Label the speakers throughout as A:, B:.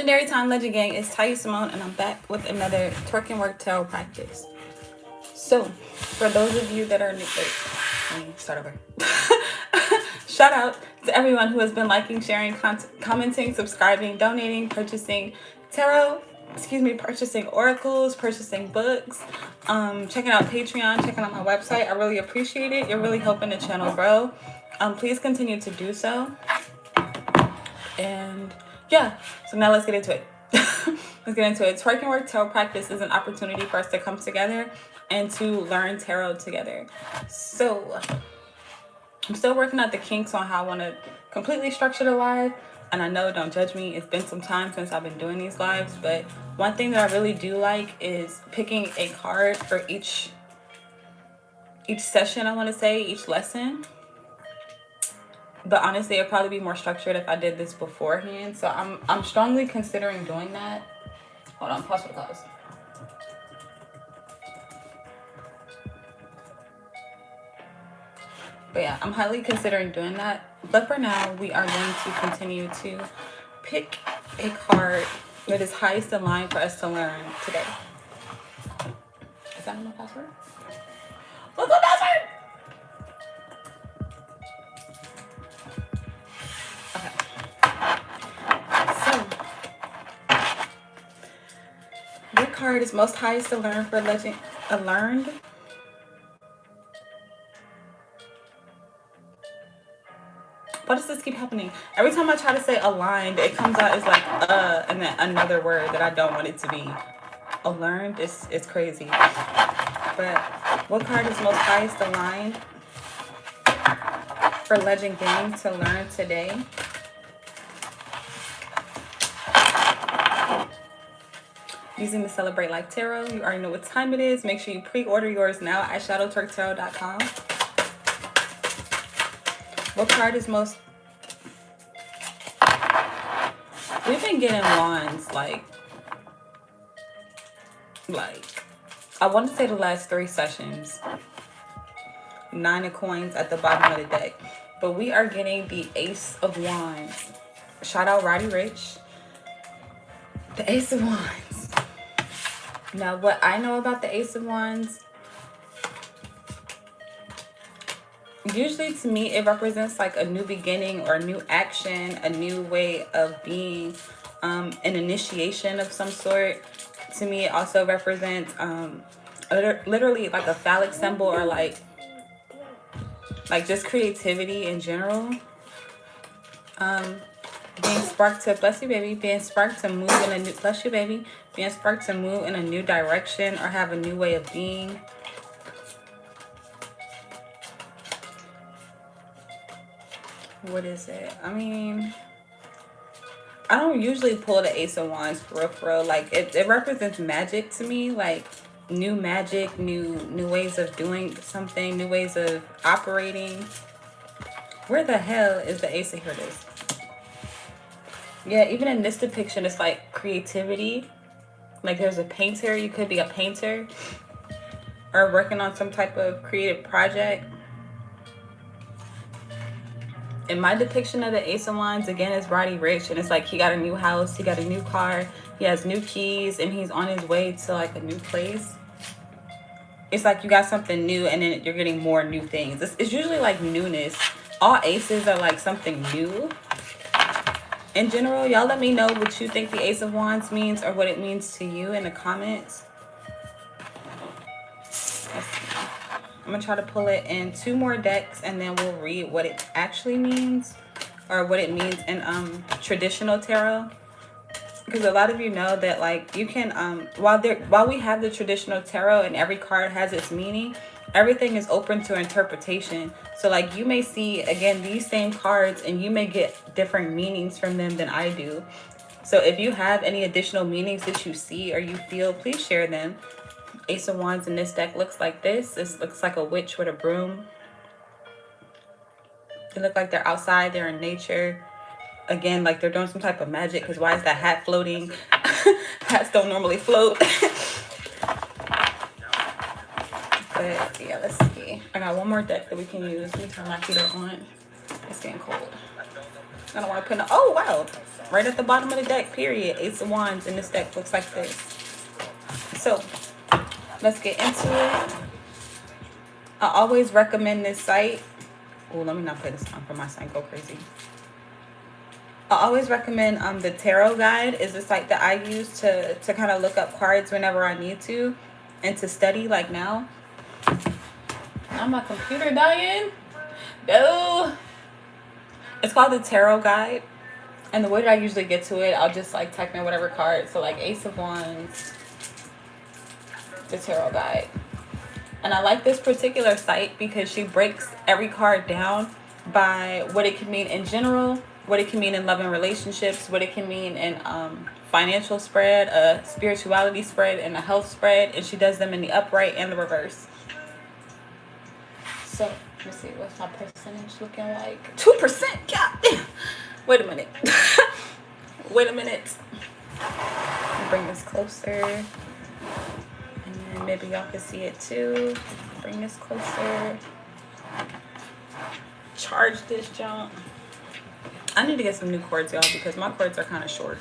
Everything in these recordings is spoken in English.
A: Legendary Time, Legend Gang. It's Ty Simone, and I'm back with another Twerking Work Tarot Practice. So, for those of you that are new, let me start over. Shout out to everyone who has been liking, sharing, commenting, subscribing, donating, purchasing tarot, purchasing oracles, purchasing books, checking out Patreon, checking out my website. I really appreciate it. You're really helping the channel grow. Please continue to do so. And yeah, so now let's get into it. Let's get into it. Twerking Work Tarot Practice is an opportunity for us to come together and to learn tarot together. So I'm still working out the kinks on how I want to completely structure the live. And I know, don't judge me, it's been some time since I've been doing these lives, but one thing that I really do like is picking a card for each session, I want to say, each lesson. But honestly, it'd probably be more structured if I did this beforehand. So I'm strongly considering doing that. Hold on, pause for the close. But yeah, I'm highly considering doing that. But for now, we are going to continue to pick a card that is highest in line for us to learn today. Is that my password? What's my password? What card is most highest to learn for Legend? Learned? Why does this keep happening? Every time I try to say aligned, it comes out as like and then another word that I don't want it to be. Learned? It's crazy. But what card is most highest aligned for Legend G.A.N.G to learn today? Using the Celebrate Life Tarot. You already know what time it is. Make sure you pre-order yours now at shadowtwerktarot.com. What card is most... We've been getting wands like I want to say the last 3 sessions. 9 of coins at the bottom of the deck. But we are getting the Ace of Wands. Shout out Roddy Ricch. The Ace of Wands. Now, what I know about the Ace of Wands, usually to me, it represents like a new beginning or a new action, a new way of being, an initiation of some sort. To me, it also represents literally like a phallic symbol or like just creativity in general. Being sparked to, bless you baby, being sparked to move in a new, bless you baby, being sparked to move in a new direction or have a new way of being. What is it? I mean, I don't usually pull the Ace of Wands for real. Like it represents magic to me, like new magic, new ways of doing something, new ways of operating. Where the hell is the Ace of, here it is. Yeah, even in this depiction, it's like creativity. Like there's a painter. You could be a painter or working on some type of creative project. In my depiction of the Ace of Wands, again, is Roddy Ricch. And it's like he got a new house. He got a new car. He has new keys. And he's on his way to like a new place. It's like you got something new and then you're getting more new things. It's usually like newness. All aces are like something new. In general, y'all let me know what you think the Ace of Wands means or what it means to you in the comments. Let's see. I'm going to try to pull it in 2 more decks and then we'll read what it actually means or what it means in traditional tarot. Because a lot of you know that like you can, while we have the traditional tarot and every card has its meaning, everything is open to interpretation. So like you may see, again, these same cards and you may get different meanings from them than I do. So if you have any additional meanings that you see or you feel, please share them. Ace of Wands in this deck looks like this. This looks like a witch with a broom. They look like they're outside, they're in nature. Again, like they're doing some type of magic, because why is that hat floating? Hats don't normally float. But yeah, let's see. I got one more deck that we can use. Let me turn my heater on. It's getting cold. I don't want to put no, oh wow, right at the bottom of the deck, period. Ace of Wands in this deck looks like this. So let's get into it. I always recommend this site. Oh, let me not play this song for my sign go crazy. I always recommend the Tarot Guide is the site that I use to kind of look up cards whenever I need to and to study, like now. Now my computer dying. No. It's called the Tarot Guide. And the way that I usually get to it, I'll just like type in whatever card. So like Ace of Wands, the Tarot Guide. And I like this particular site because she breaks every card down by what it can mean in general, what it can mean in love and relationships, what it can mean in financial spread, a spirituality spread, and a health spread. And she does them in the upright and the reverse. So let's see, what's my percentage looking like? 2%. God damn. Wait a minute. Wait a minute. Bring this closer. And maybe y'all can see it too. Bring this closer. Charge this junk. I need to get some new cords, y'all, because my cords are kind of short.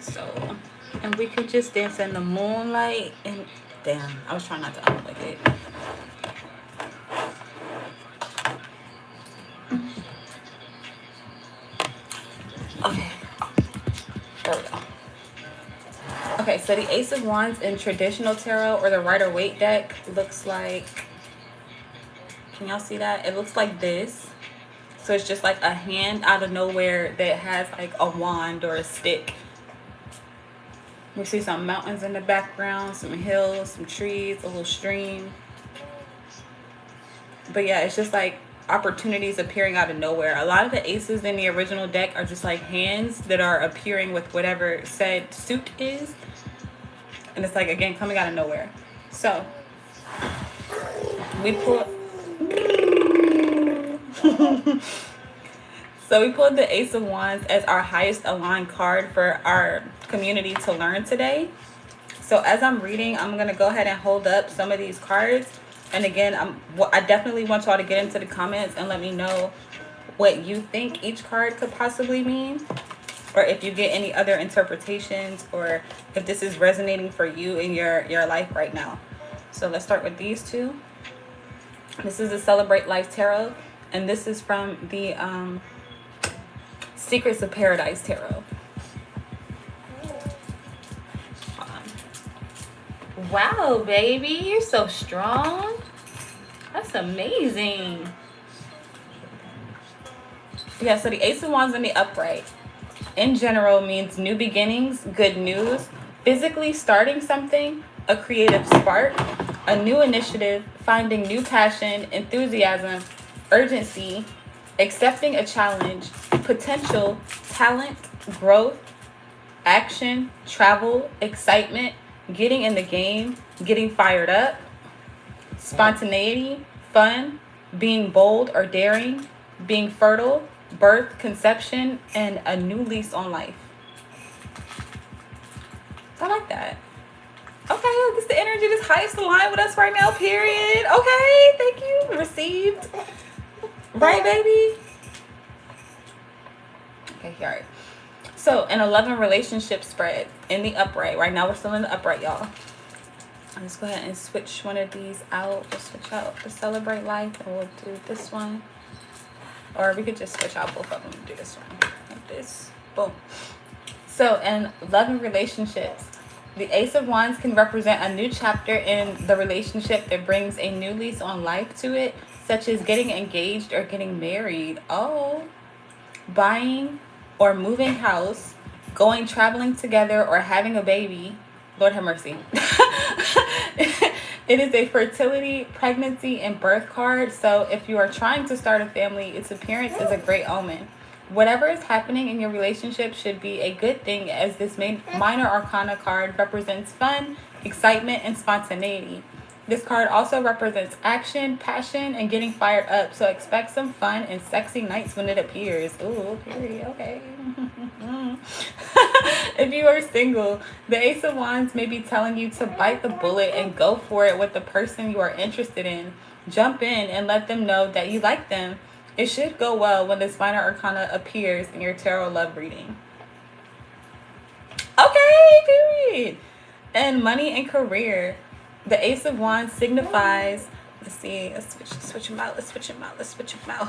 A: So, and we could just dance in the moonlight. And damn, I was trying not to unplug it. Okay. There we go. Okay, so the Ace of Wands in traditional tarot or the Rider-Waite deck looks like, can y'all see that? It looks like this. So it's just like a hand out of nowhere that has like a wand or a stick. We see some mountains in the background, some hills, some trees, a little stream. But yeah, it's just like opportunities appearing out of nowhere. A lot of the aces in the original deck are just like hands that are appearing with whatever said suit is. And it's like, again, coming out of nowhere. So we pulled so we pulled the Ace of Wands as our highest aligned card for our community to learn today. So as I'm reading, I'm going to go ahead and hold up some of these cards. And again, I definitely want y'all to get into the comments and let me know what you think each card could possibly mean. Or if you get any other interpretations, or if this is resonating for you in your life right now. So let's start with these two. This is the Celebrate Life Tarot. And this is from the Secrets of Paradise Tarot. Wow, baby, you're so strong. That's amazing. Yeah, so the Ace of Wands in the upright in general means new beginnings, good news, physically starting something, a creative spark, a new initiative, finding new passion, enthusiasm, urgency, accepting a challenge, potential, talent, growth, action, travel, excitement, getting in the game, getting fired up, spontaneity, fun, being bold or daring, being fertile, birth, conception, and a new lease on life. I like that. Okay, this is the energy that's highest aligned with us right now, period. Okay, thank you. Received. Right, baby? Okay, all right. So, an 11 relationship spread in the upright. Right now, we're still in the upright, y'all. Let's go ahead and switch one of these out. We'll switch out the Celebrate Life, and we'll do this one. Or we could just switch out both of them and do this one. Like this. Boom. So, in 11 relationships, the Ace of Wands can represent a new chapter in the relationship that brings a new lease on life to it, such as getting engaged or getting married. Oh. Buying or moving house, going traveling together, or having a baby. Lord have mercy. It is a fertility, pregnancy, and birth card. So if you are trying to start a family, its appearance is a great omen. Whatever is happening in your relationship should be a good thing, as this minor arcana card represents fun, excitement, and spontaneity. This card also represents action, passion, and getting fired up. So expect some fun and sexy nights when it appears. Ooh, period. Okay. If you are single, the Ace of Wands may be telling you to bite the bullet and go for it with the person you are interested in. Jump in and let them know that you like them. It should go well when this minor arcana appears in your tarot love reading. Okay, period. And money and career. The Ace of Wands signifies, let's see, let's switch them out, let's switch them out, let's switch them out.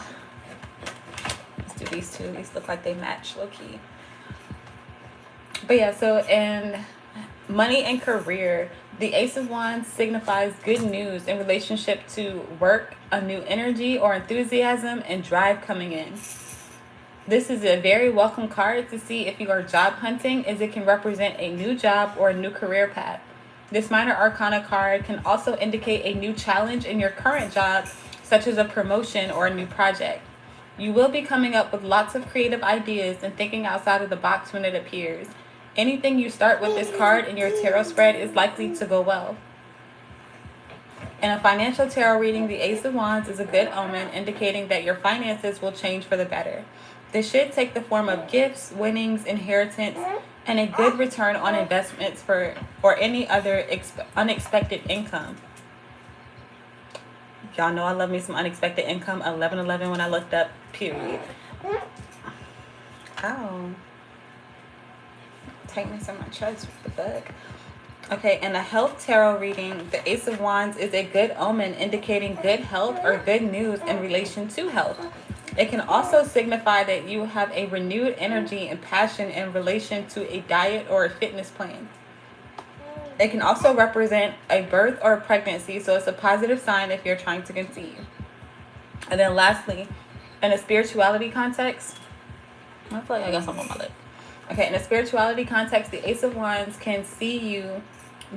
A: Let's do these two. These look like they match low-key. But yeah, so in money and career, the Ace of Wands signifies good news in relationship to work, a new energy or enthusiasm, and drive coming in. This is a very welcome card to see if you are job hunting, as it can represent a new job or a new career path. This minor arcana card can also indicate a new challenge in your current job, such as a promotion or a new project. You will be coming up with lots of creative ideas and thinking outside of the box when it appears. Anything you start with this card in your tarot spread is likely to go well. In a financial tarot reading, the Ace of Wands is a good omen, indicating that your finances will change for the better. This should take the form of gifts, winnings, inheritance, and a good return on investments or any other unexpected income. Y'all know I love me some unexpected income. 1111 when I looked up, period. Ow. Tightness in my chest. What the fuck? Okay, in a health tarot reading, the Ace of Wands is a good omen, indicating good health or good news in relation to health. It can also signify that you have a renewed energy and passion in relation to a diet or a fitness plan. It can also represent a birth or a pregnancy, so it's a positive sign if you're trying to conceive. And then lastly, in a spirituality context, I feel like I got something on my lip. Okay, in a spirituality context, the Ace of Wands can see you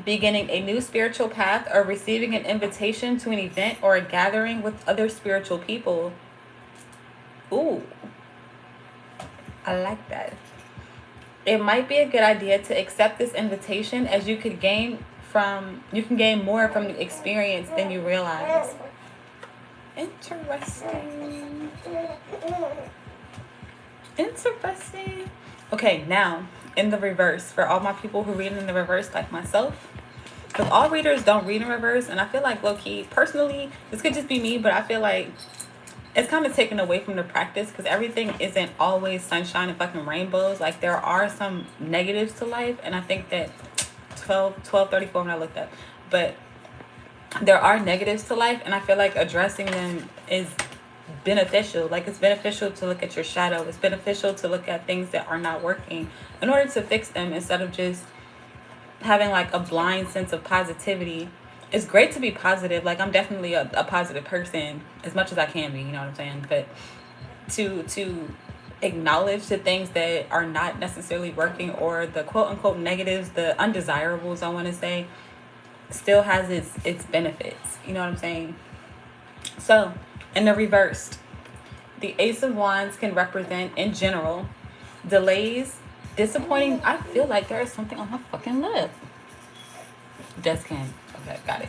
A: beginning a new spiritual path or receiving an invitation to an event or a gathering with other spiritual people. Ooh, I like that. It might be a good idea to accept this invitation, as you can gain more from the experience than you realize. Interesting. Interesting. Okay, now in the reverse, for all my people who read in the reverse like myself, because all readers don't read in reverse, and I feel like low-key, personally, this could just be me, but I feel like it's kind of taken away from the practice, because everything isn't always sunshine and fucking rainbows. Like, there are some negatives to life, and I think that 1234 when I looked up, but there are negatives to life, and I feel like addressing them is beneficial. Like, it's beneficial to look at your shadow. It's beneficial to look at things that are not working in order to fix them, instead of just having like a blind sense of positivity. It's great to be positive. Like, I'm definitely a positive person as much as I can be, you know what I'm saying? But to acknowledge the things that are not necessarily working, or the quote unquote negatives, the undesirables, I want to say, still has its benefits. You know what I'm saying? So, in the reversed, the Ace of Wands can represent, in general, delays, disappointing. I feel like there is something on my fucking lip. Just can. Okay, got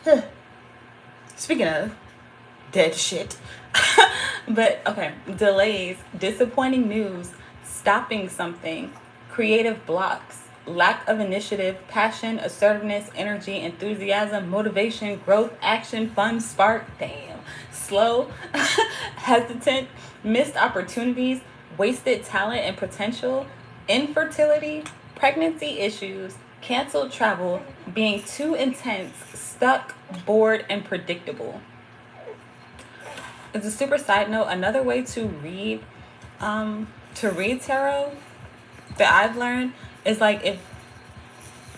A: it. Speaking of dead shit. But, okay. Delays, disappointing news, stopping something, creative blocks, lack of initiative, passion, assertiveness, energy, enthusiasm, motivation, growth, action, fun, spark, damn, slow, hesitant, missed opportunities, wasted talent and potential, infertility, pregnancy issues, canceled travel, being too intense, stuck, bored, and predictable. As a super side note, another way to read tarot that I've learned is, like,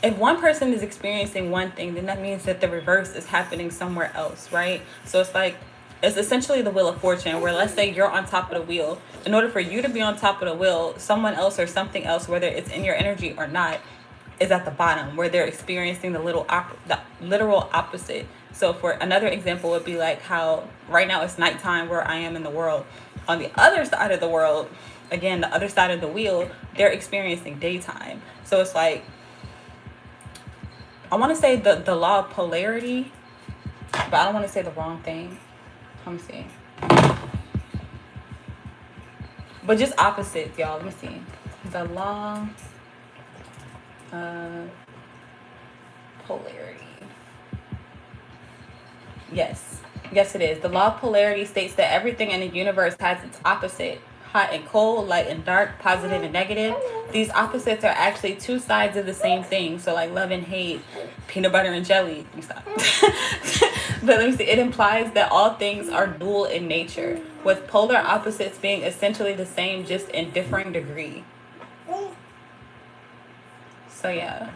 A: if one person is experiencing one thing, then that means that the reverse is happening somewhere else, right? So it's like, it's essentially the Wheel of Fortune, where, let's say you're on top of the wheel. In order for you to be on top of the wheel, someone else or something else, whether it's in your energy or not, is at the bottom, where they're experiencing the literal opposite. So for another example would be like how right now it's nighttime where I am in the world. On the other side of the world, again, the other side of the wheel, they're experiencing daytime. So it's like, I want to say the law of polarity, but I don't want to say the wrong thing. Let me see. But just opposites, y'all. Let me see. The law of polarity. Yes. Yes, it is. The law of polarity states that everything in the universe has its opposite. Hot and cold, light and dark, positive and negative. These opposites are actually two sides of the same thing. So like love and hate, peanut butter and jelly. You stop. But let me see. It implies that all things are dual in nature, with polar opposites being essentially the same, just in differing degree. So yeah.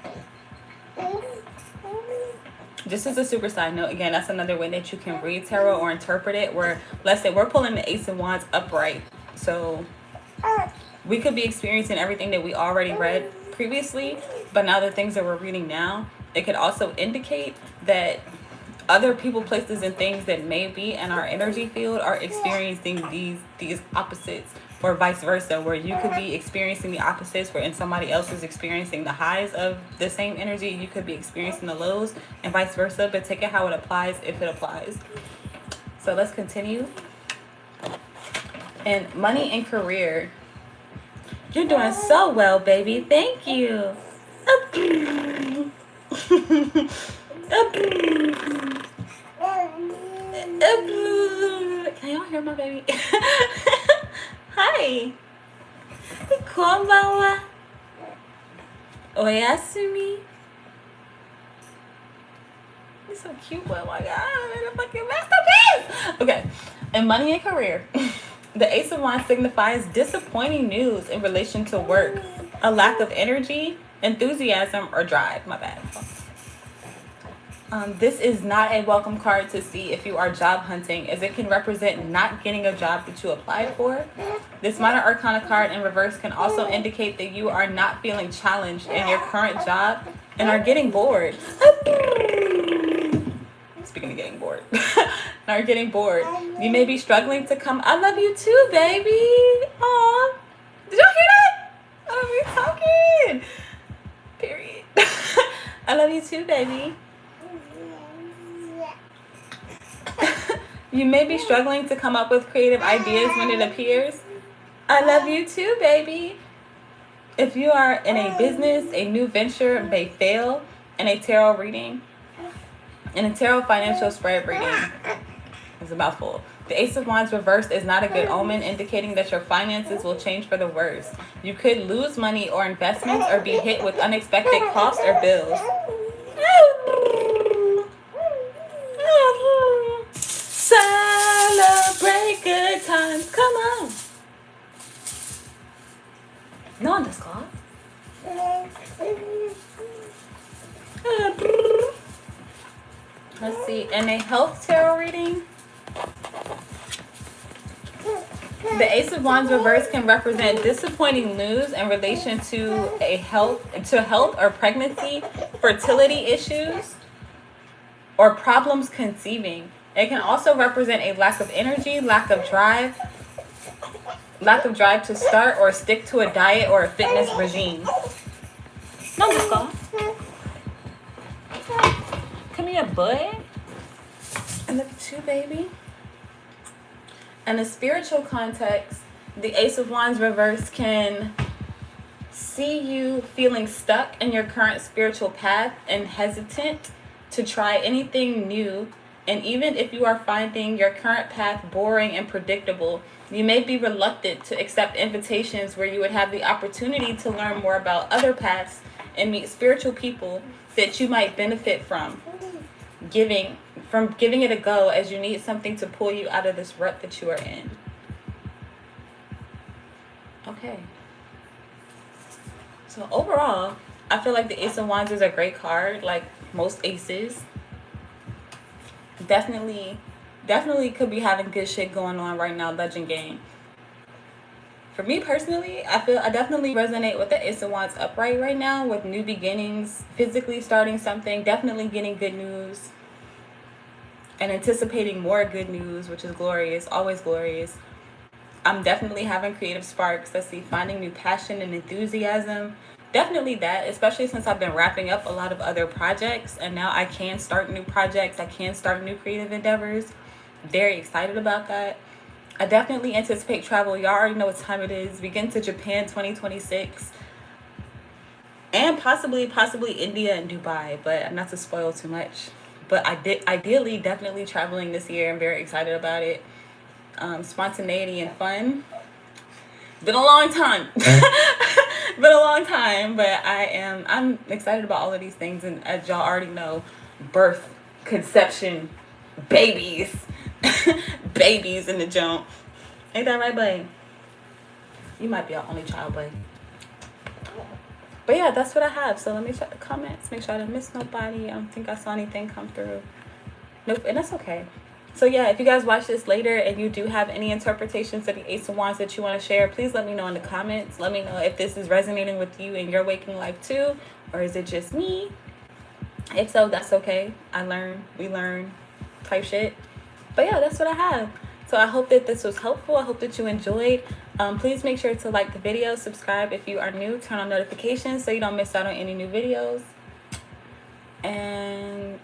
A: Just as a super side note, again, that's another way that you can read tarot or interpret it, where, let's say, we're pulling the Ace of Wands upright. So we could be experiencing everything that we already read previously, but now the things that we're reading now, it could also indicate that other people, places, and things that may be in our energy field are experiencing these opposites, or vice versa, where you could be experiencing the opposites where somebody else is experiencing the highs of the same energy. You could be experiencing the lows and vice versa, but take it how it applies, if it applies. So let's continue. And money and career. You're doing so well, baby. Thank you. Can y'all hear my baby? Hi. Konbanwa. Oyasumi. You're so cute, boy. Oh my God. I'm a fucking masterpiece. Okay. And money and career. The Ace of Wands signifies disappointing news in relation to work, a lack of energy, enthusiasm, or drive. My bad. This is not a welcome card to see if you are job hunting, as it can represent not getting a job that you applied for. This Minor Arcana card in reverse can also indicate that you are not feeling challenged in your current job and are getting bored. Speaking of getting bored. Are getting bored. You may be struggling to come. I love you too, baby. Aw. Did y'all hear that? I love you talking. Period. I love you too, baby. You may be struggling to come up with creative ideas when it appears. I love you too, baby. If you are in a business, a new venture may fail in a tarot reading. In a tarot financial spread reading. It's a mouthful. The Ace of Wands reversed is not a good omen, indicating that your finances will change for the worse. You could lose money or investments, or be hit with unexpected costs or bills. Celebrate good times. Come on. No one does call. Let's see. In a health tarot reading, the Ace of Wands reverse can represent disappointing news in relation to health or pregnancy, fertility issues, or problems conceiving. It can also represent a lack of energy, lack of drive to start or stick to a diet or a fitness regime. No, Miss Call. Come here, boy. And look at you, baby. In a spiritual context, the Ace of Wands reverse can see you feeling stuck in your current spiritual path and hesitant to try anything new. And even if you are finding your current path boring and predictable, you may be reluctant to accept invitations where you would have the opportunity to learn more about other paths and meet spiritual people that you might benefit from giving it a go, as you need something to pull you out of this rut that you are in. Okay. So overall, I feel like the Ace of Wands is a great card, like most aces. Definitely could be having good shit going on right now, Legend G.A.N.G. For me personally, I definitely resonate with the Ace of Wands upright right now, with new beginnings, physically starting something, definitely getting good news, and anticipating more good news, which is glorious, always glorious. I'm definitely having creative sparks. Let's see, finding new passion and enthusiasm. Definitely that, especially since I've been wrapping up a lot of other projects, and now I can start new projects. I can start new creative endeavors. Very excited about that. I definitely anticipate travel. Y'all already know what time it is. We get into Japan 2026. And possibly India and Dubai, but not to spoil too much. but ideally definitely traveling this year. I'm very excited about it. Spontaneity and fun. Been a long time. Been a long time, but I'm excited about all of these things. And as y'all already know, birth, conception, babies, babies in the jump. Ain't that right, babe? You might be our only child, babe. But yeah, that's what I have. So let me check the comments, make sure I didn't miss nobody. I don't think I saw anything come through. Nope, and that's okay. So yeah, if you guys watch this later and you do have any interpretations of the Ace of Wands that you want to share, please let me know in the comments. Let me know if this is resonating with you in your waking life too, or is it just me? If so, that's okay. I learn, we learn type shit. But yeah, that's what I have. So I hope that this was helpful. I hope that you enjoyed. Please make sure to like the video, subscribe if you are new, turn on notifications so you don't miss out on any new videos. And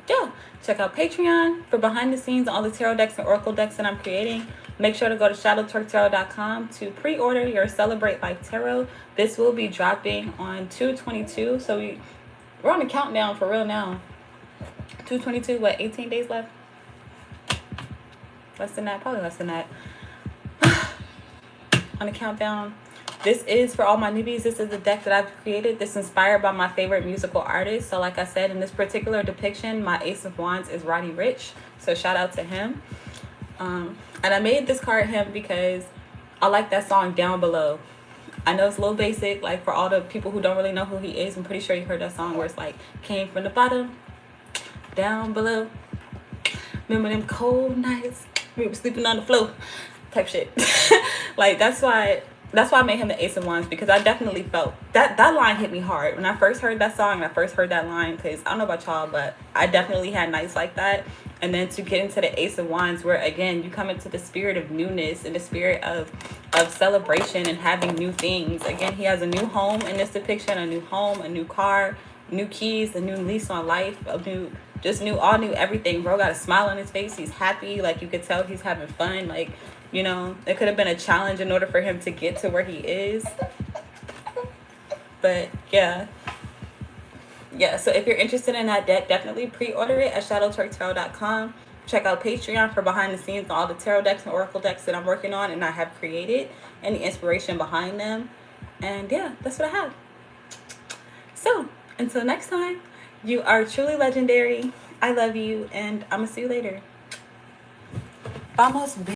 A: yeah, check out Patreon for behind the scenes, all the tarot decks and oracle decks that I'm creating. Make sure to go to shadowtwerktarot.com to pre-order your Celebrate Life Tarot. This will be dropping on 2/22. So we're on a countdown for real now. 2/22, what, 18 days left? Less than that, probably less than that. On a countdown. This is for all my newbies. This is the deck that I've created. This is inspired by my favorite musical artist. So like I said, in this particular depiction, my Ace of Wands is Roddy Ricch. So shout out to him. And I made this card him because I like that song Down Below. I know it's a little basic, like for all the people who don't really know who he is. I'm pretty sure you heard that song where it's like, came from the bottom, down below. Remember them cold nights? We were sleeping on the floor type shit. Like that's why I made him the Ace of Wands, because I definitely felt that line hit me hard when I first heard that song and I first heard that line, because I don't know about y'all, but I definitely had nights like that. And then to get into the Ace of Wands, where again you come into the spirit of newness and the spirit of celebration and having new things. Again, he has a new home in this depiction, a new home, a new car, new keys, a new lease on life, all new everything. Bro got a smile on his face. He's happy. Like you could tell he's having fun. Like, you know, it could have been a challenge in order for him to get to where he is. But yeah. Yeah, so if you're interested in that deck, definitely pre-order it at shadowtwerktarot.com. Check out Patreon for behind the scenes, all the tarot decks and oracle decks that I'm working on and I have created, and the inspiration behind them. And yeah, that's what I have. So until next time, you are truly legendary. I love you, and I'm gonna see you later. Vamos.